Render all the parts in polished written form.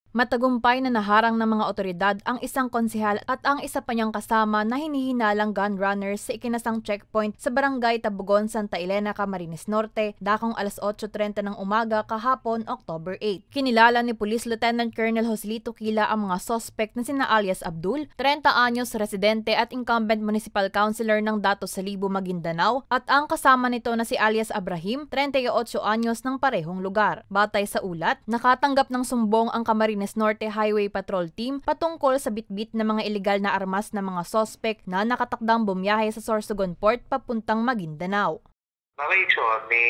Matagumpay na naharang ng mga otoridad ang isang konsehal at ang isa pa niyang kasama na hinihinalang gun runners sa ikinasang checkpoint sa Barangay Tabugon, Santa Elena, Camarines Norte, dakong alas 8:30 ng umaga kahapon, October 8. Kinilala ni Police Lieutenant Colonel Joselito Quila ang mga suspect na sina alias Abdul, 30 anyos residente at incumbent municipal councilor ng Dato Salibo, Maguindanao, at ang kasama nito na si alias Abraham, 38 anyos ng parehong lugar. Batay sa ulat, nakatanggap ng sumbong ang Camarines Norte Highway Patrol Team patungkol sa bitbit na mga ilegal na armas ng mga sospek na nakatakdang bumiyahe sa Sorsogon Port papuntang Maguindanao. Narration ni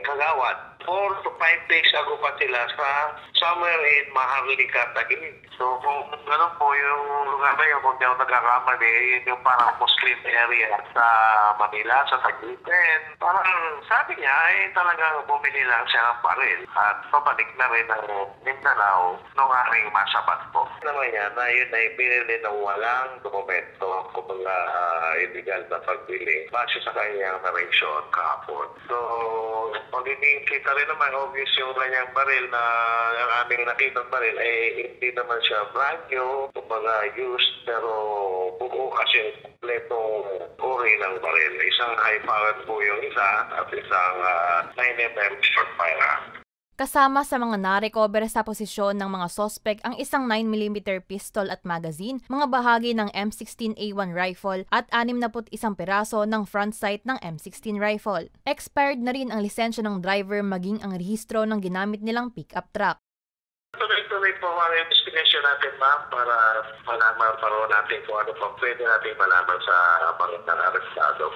Kagawad, 4 to 5 days ago pa sila sa somewhere in Maharlika, Taguig. So kung gano'n po yung lugar na yun, kung di ako nagkakamali, yun yung parang Muslim area sa Manila, sa Taguig. And parang sabi niya ay talagang bumili lang siya ng baril at pabalik na rin ng Mindanao nung aking masabat po. Naman niya na yun ay binili ng walang dokumento, kumbaga illegal na pagbili, base sa kanyang narration kahapon. So, pag kita rin naman, obvious yung kanyang baril na yung aming nakitang baril ay hindi naman siya brand new, kumbaga used, pero buo kasi kompletong uri ng baril. Isang high-powered po yung isa at isang 9mm short firearm. Kasama sa mga narecover sa posisyon ng mga sospek ang isang 9mm pistol at magazine, mga bahagi ng M16A1 rifle at 61 piraso ng front sight ng M16 rifle. Expired na rin ang lisensya ng driver maging ang rehistro ng ginamit nilang pick-up truck. Tuloy po ang investigation natin, ma'am, para malaman pa natin kung ano pa pwede natin malaman sa mga nararestado.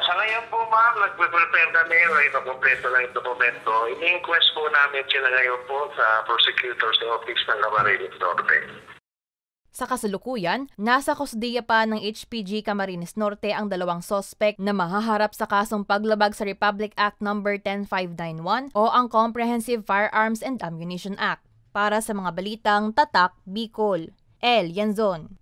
Sa ngayon po, ma'am, nag-prepare kami, kompleto lang yung dokumento. I-inquest po namin sila ngayon po sa prosecutor's office ng Camarines Norte. Sa kasalukuyan, nasa kusdiya pa ng HPG Camarines Norte ang dalawang sospek na mahaharap sa kasong paglabag sa Republic Act No. 10591 o ang Comprehensive Firearms and Ammunition Act. Para sa mga balitang Tatak, Bicol, El Yanzon.